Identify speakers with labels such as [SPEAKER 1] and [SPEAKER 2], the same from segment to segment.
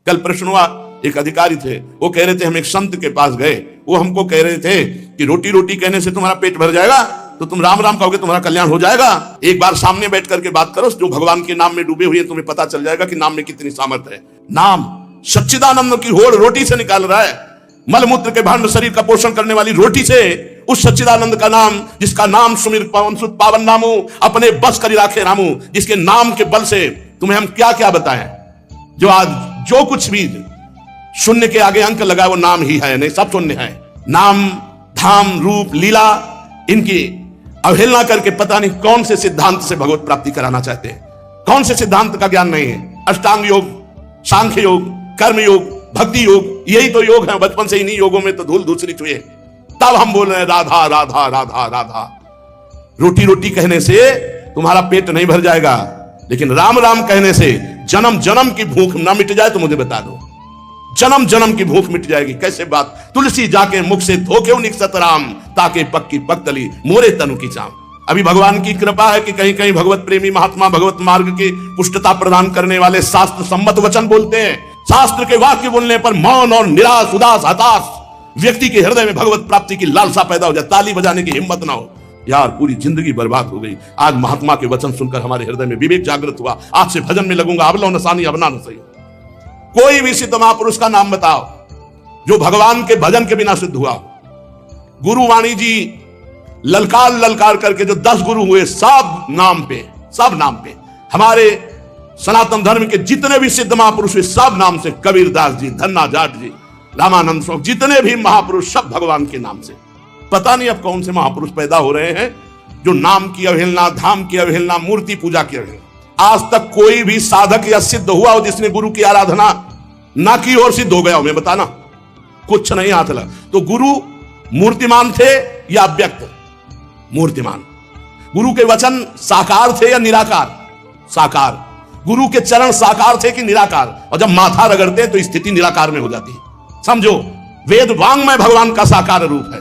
[SPEAKER 1] कल प्रश्न हुआ, एक अधिकारी थे, वो कह रहे थे हम एक संत के पास गए, वो हमको कह रहे थे कि रोटी रोटी कहने से तुम्हारा पेट भर जाएगा, तो तुम राम राम कहोगे तुम्हारा कल्याण हो जाएगा। एक बार सामने बैठ करके बात करो, जो भगवान के नाम में डूबे हुए, तुम्हें पता चल जाएगा कि नाम में कितनी सामर्थ्य है। नाम सच्चिदानंद की होड़ रोटी से निकाल रहा है, मलमूत्र के भांड शरीर का पोषण करने वाली रोटी से, उस सच्चिदानंद का नाम, जिसका नाम सुमिर पवन सुत पावन नामू, अपने बस करी राखे रामू, जिसके नाम के बल से तुम्हें हम क्या क्या बताएं। जो आज जो कुछ भी शून्य के आगे अंक लगा वो नाम ही है, नहीं सब शून्य है। नाम धाम रूप लीला इनकी अवहेलना करके पता नहीं कौन से सिद्धांत से भगवत प्राप्ति कराना चाहते हैं, कौन से सिद्धांत का ज्ञान नहीं है। अष्टांग योग, सांख्य योग, कर्म योग, भक्ति योग, यही तो योग है। बचपन से इन्हीं योगों में तो धूल धूसरी छुए, तब हम बोल रहे हैं राधा राधा राधा राधा। रोटी रोटी कहने से तुम्हारा पेट नहीं भर जाएगा, लेकिन राम राम कहने से जन्म जन्म की भूख ना मिट जाए तो मुझे बता दो, जन्म जन्म की भूख मिट जाएगी। कैसे बात, तुलसी जाके मुख से धोखे निकसत राम, ताके पक्की पक्तली मोरे तनु की चाम। अभी भगवान की कृपा है कि कहीं कहीं भगवत प्रेमी महात्मा भगवत मार्ग की पुष्टता प्रदान करने वाले शास्त्र सम्मत वचन बोलते हैं। शास्त्र के वाक्य बोलने पर मौन और निराश उदास हताश व्यक्ति के हृदय में भगवत प्राप्ति की लालसा पैदा हो जाए, ताली बजाने की हिम्मत ना हो। यार पूरी जिंदगी बर्बाद हो गई। आज महात्मा के वचन सुनकर हमारे हृदय में विवेक जागृत हुआ, आज से भजन में लगूंगा। अब लो नसानी अब ना सही। कोई भी सिद्ध महापुरुष का नाम बताओ जो भगवान के भजन के बिना सिद्ध हुआ। गुरुवाणी जी ललकार ललकार करके जो 10 गुरु हुए, सब नाम पे हमारे सनातन धर्म के जितने भी सिद्ध महापुरुष हुए सब नाम से। कबीरदास जी, धन्ना जाट जी, रामानंद स्वामी, जितने भी महापुरुष सब भगवान के नाम से। पता नहीं अब कौन से महापुरुष पैदा हो रहे हैं जो नाम की अवहेलना, धाम की अवहेलना, मूर्ति पूजा की अवहेलना। आज तक कोई भी साधक या सिद्ध हुआ हो जिसने गुरु की आराधना ना की और सिद्ध हो गया हो, मैं बताना कुछ नहीं हाथ लगा। तो गुरु मूर्तिमान थे या अव्यक्त? मूर्तिमान। गुरु के वचन साकार थे या निराकार? साकार। गुरु के चरण साकार थे कि निराकार? और जब माथा रगड़ते तो स्थिति निराकार में हो जाती है। समझो, वेद वांग्मय भगवान का साकार रूप है।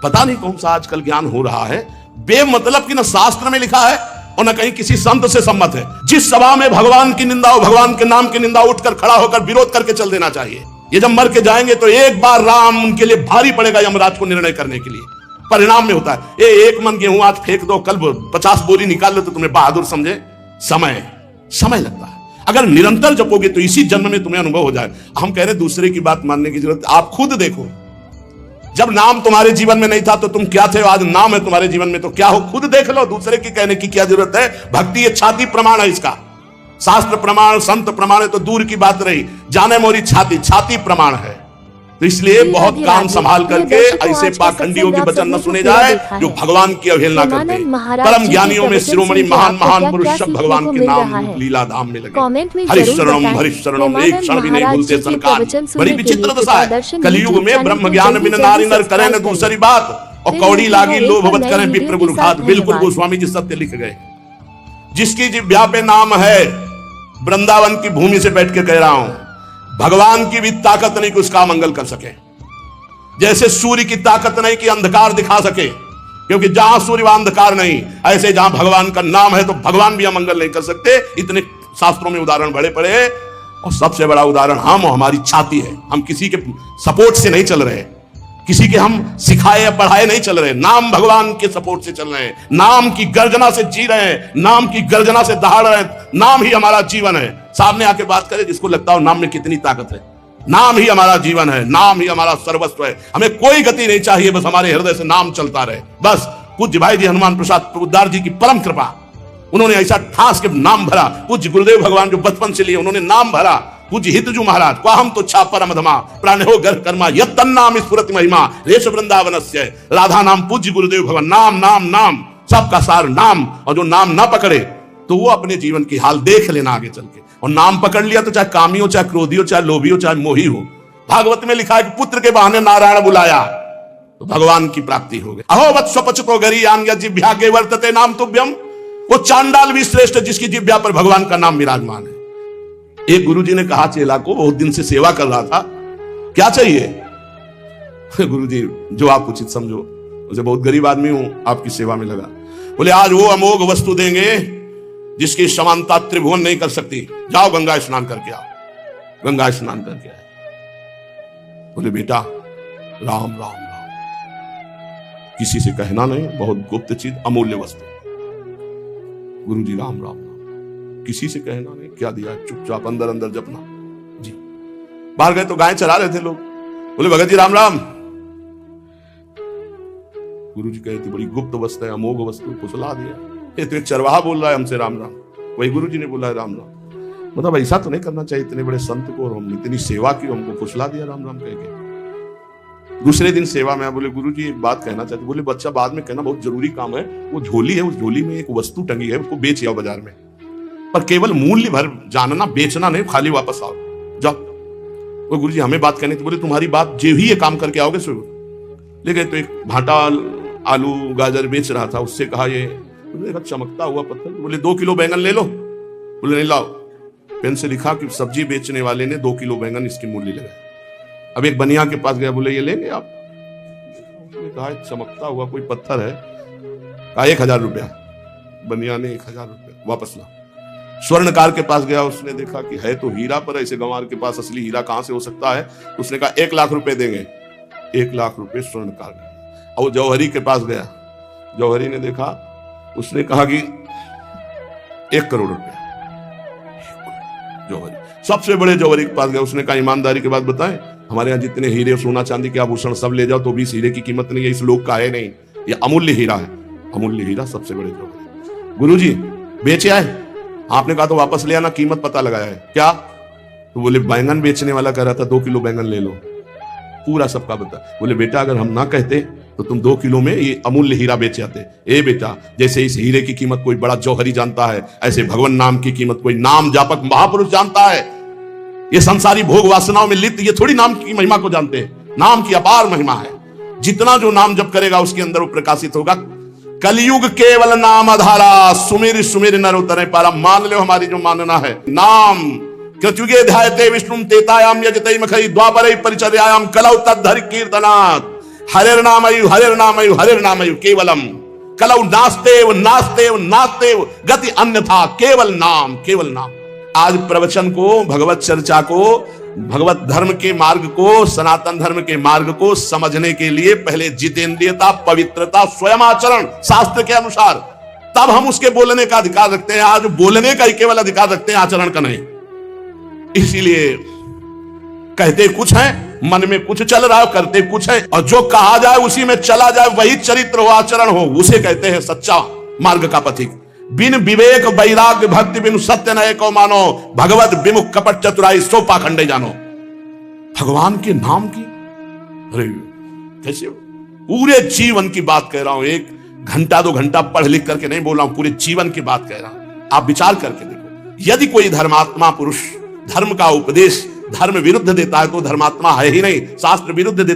[SPEAKER 1] पता नहीं कौन सा आजकल ज्ञान हो रहा है, बेमतलब कि न शास्त्र में लिखा है और न कहीं किसी संत से सम्मत है। जिस सभा में भगवान की निंदा हो, भगवान के नाम की निंदा, उठकर खड़ा होकर विरोध करके चल देना चाहिए। ये जब मर के जाएंगे तो एक बार राम उनके लिए भारी पड़ेगा यमराज को निर्णय करने के लिए। परिणाम में होता है ये एक मन गेहूं आज फेंक दो, कल 50 बोरी निकाल लो तो तुम्हें बहादुर समझे। समय लगता है। अगर निरंतर जपोगे तो इसी जन्म में तुम्हें अनुभव हो जाए। हम कह रहे दूसरे की बात मानने की जरूरत, आप खुद देखो। जब नाम तुम्हारे जीवन में नहीं था तो तुम क्या थे, आज नाम है तुम्हारे जीवन में तो क्या हो, खुद देख लो। दूसरे की कहने की क्या जरूरत है। भक्ति ये छाती प्रमाण है इसका। शास्त्र प्रमाण, संत प्रमाण है तो दूर की बात रही, जाने मोरी छाती प्रमाण है। तो इसलिए बहुत काम संभाल करके ऐसे पाखंडियों के वचन न सुने जाए जो भगवान की अवहेलना करते हैं। परम ज्ञानियों में शिरोमणि महान महान पुरुष सब भगवान के नाम लीला धाम में लगे। हरिशरणम एक क्षण भी नहीं भूलते संकार। बड़ी विचित्र दशा है कलयुग में। ब्रह्म ज्ञान बिन नारी नर करे न दूसरी बात, और कौड़ी लागी लोभवत करें विप्र गुरु घात। बिल्कुल गोस्वामी जी सत्य लिख गए। जिसकी जिह्वा पे नाम है, वृंदावन की भूमि से बैठ के कह रहा हूं, भगवान की भी ताकत नहीं कि उसका मंगल कर सके। जैसे सूर्य की ताकत नहीं कि अंधकार दिखा सके, क्योंकि जहां सूर्य वहां अंधकार नहीं, ऐसे जहां भगवान का नाम है तो भगवान भी अमंगल नहीं कर सकते। इतने शास्त्रों में उदाहरण बड़े पड़े हैं, और सबसे बड़ा उदाहरण हम और हमारी छाती है। हम किसी के सपोर्ट से नहीं चल रहे, किसी के हम सिखाए या पढ़ाए नहीं चल रहे, नाम भगवान के सपोर्ट से चल रहे हैं। नाम की गर्जना से जी रहे हैं, नाम की गर्जना से दहाड़ रहे हैं। नाम ही हमारा जीवन है। सामने आके बात करे जिसको लगता हो नाम में कितनी ताकत है। नाम ही हमारा जीवन है, नाम ही हमारा सर्वस्व है। हमें कोई गति नहीं चाहिए, बस हमारे हृदय से नाम चलता रहे। बस पूज्य भाई जी हनुमान प्रसाद पोद्दार जी की परम कृपा, उन्होंने ऐसा ठास के नाम भरा। पूज्य गुरुदेव भगवान जो बचपन से लिए उन्होंने नाम भरा। पूज्य हितजू महाराज को हम तो छा परम धमा प्राण हो गर्भ कर्मा यत्तन्नाम स्फुरति महिमा रेश वृंदावनस्य। राधा नाम पूज्य गुरुदेव भगवान, नाम नाम नाम सबका सार नाम। और जो नाम ना पकड़े तो वो अपने जीवन की हाल देख लेना आगे चल के। और नाम पकड़ लिया तो चाहे कामी हो, चाहे क्रोधी हो, चाहे लोभी हो, चाहे मोही हो। भागवत में लिखा है कि पुत्र के बहाने नारायण बुलाया तो भगवान की प्राप्ति हो गई। अहो वत्स पचतो गरीयान जिह्वा के वर्तते नाम तुभ्यम। वो चांडाल भी श्रेष्ठ जिसकी जिह्वा पर भगवान का नाम विराजमान है। एक गुरुजी ने कहा चेला को, बहुत दिन से सेवा कर रहा था, क्या चाहिए? गुरुजी जो आप उचित समझो। उसे बहुत गरीब आदमी हूं, आपकी सेवा में लगा। बोले आज वो अमोघ वस्तु देंगे जिसकी समानता त्रिभुवन नहीं कर सकती, जाओ गंगा स्नान करके आओ। गंगा स्नान करके आए। बोले बेटा राम राम राम, किसी से कहना नहीं, बहुत गुप्त चीज, अमूल्य वस्तु। गुरुजी राम राम राम, किसी से कहना नहीं, क्या दिया, चुपचाप अंदर अंदर जपना जी। बाहर गए तो गाय चरा रहे थे लोग, बोले भगत जी राम राम। गुरुजी कहते बड़ी गुप्त वस्तु है, अमोघ वस्तु, फुसला दिया। ये तो एक चरवाहा बोल रहा है हमसे राम राम, वही गुरुजी ने बोला है राम राम। मतलब ऐसा तो नहीं करना चाहिए, इतने बड़े संत को, और हमने इतनी सेवा की, हमको फुसला दिया राम राम कह के। दूसरे दिन सेवा में बोले गुरुजी एक बात कहना चाहते। बोले बच्चा बाद में कहना, बहुत जरूरी काम है। वो झोली है, उस झोली में एक वस्तु टंगी है, उसको बेच आओ बाजार में, पर केवल मूल्य भर जानना, बेचना नहीं, खाली वापस आओ जाओ। वो गुरुजी हमें बात कहनी थी। बोले तुम्हारी बात जे ही ये काम करके आओगे सो ले गए। तो एक भाटा आलू गाजर बेच रहा था, उससे कहा ये चमकता हुआ पत्थर। बोले 2 किलो बैंगन ले लो। बोले नहीं लाओ। पेन से लिखा कि सब्जी बेचने वाले ने 2 किलो बैंगन इसकी मूल्य लगाया। अब एक बनिया के पास गया, बोले ये लेंगे आप? उसने कहा चमकता हुआ कोई पत्थर है। कहा 1000 रुपया। बनिया ने 1000 रुपया वापस ला। स्वर्णकार के पास गया, उसने देखा कि है तो हीरा, पर ऐसे गंवार के पास असली हीरा कहां से हो सकता है। उसने कहा 1 लाख रुपए देंगे। 1 लाख रुपए स्वर्णकार ने। और जौहरी के पास गया, जौहरी ने देखा, उसने कहा कि 1 करोड़ रुपया। जौहरी सबसे बड़े जौहरी के पास गया, उसने कहा ईमानदारी के बात बताएं, हमारे यहाँ जितने हीरे सोना चांदी के आभूषण सब ले जाओ तो भी इस हीरे की कीमत नहीं है, इस लोक का है नहीं, ये अमूल्य हीरा है। अमूल्य हीरा सबसे बड़े जौहरी। गुरुजी बेचे आए? आपने कहा तो वापस ले आना, कीमत पता लगाया है। क्या? तो बोले बैंगन बेचने वाला कह रहा था 2 किलो बैंगन ले लो। पूरा सबका बता। बोले बेटा अगर हम ना कहते तो तुम 2 किलो में ये अमूल्य हीरा बेच आते। ए बेटा, जैसे इस हीरे की कीमत कोई बड़ा जौहरी जानता है, ऐसे भगवान नाम की कीमत कोई नाम जापक महापुरुष जानता है। ये संसारी भोग वासनाओं में लिप्त ये थोड़ी नाम की महिमा को जानते हैं। नाम की अपार महिमा है। जितना जो नाम जप करेगा उसके अंदर वो प्रकाशित होगा। कलयुग केवल नाम आधारा, सुमिर सुमिर नर उतरे पारा। मान लो हमारी जो मानना है, नाम कृत्युगे ध्यायते विष्णुम तेतायाम यजते मखई द्वापरे परिचर्यायाम कलौ तद्धरि कीर्तनात्। हरेर नामयु हरेर नामयु हरेर नामयु केवलम कलौ नास्तेव नास्तेव नास्तेव गति अन्यथा केवल नाम केवल नाम। आज प्रवचन को, भगवत चर्चा को, भगवत धर्म के मार्ग को, सनातन धर्म के मार्ग को समझने के लिए पहले जितेंद्रियता, पवित्रता, स्वयं आचरण शास्त्र के अनुसार, तब हम उसके बोलने का अधिकार रखते हैं। आज बोलने का ही केवल अधिकार रखते हैं, आचरण का नहीं। इसीलिए कहते कुछ है, मन में कुछ चल रहा है, करते कुछ है, और जो कहा जाए उसी में चला जाए, वही चरित्र हो, आचरण हो, उसे कहते हैं सच्चा मार्ग का पथिक। बिन विवेक वैराग्य भक्ति बिनु सत्य न एको मानो, भगवत विमुख कपट चतुराई सो पाखंडे जानो। भगवान के नाम की, अरे कैसे पूरे जीवन की बात कह रहा हूं, 1 घंटा 2 घंटा पढ़ लिख करके नहीं बोल रहा हूं, पूरे जीवन की बात कह रहा हूं। आप विचार करके देखो, यदि कोई धर्मात्मा पुरुष धर्म का उपदेश धर्म विरुद्ध देता है तो धर्मात्मा है ही नहीं, शास्त्र विरुद्ध देता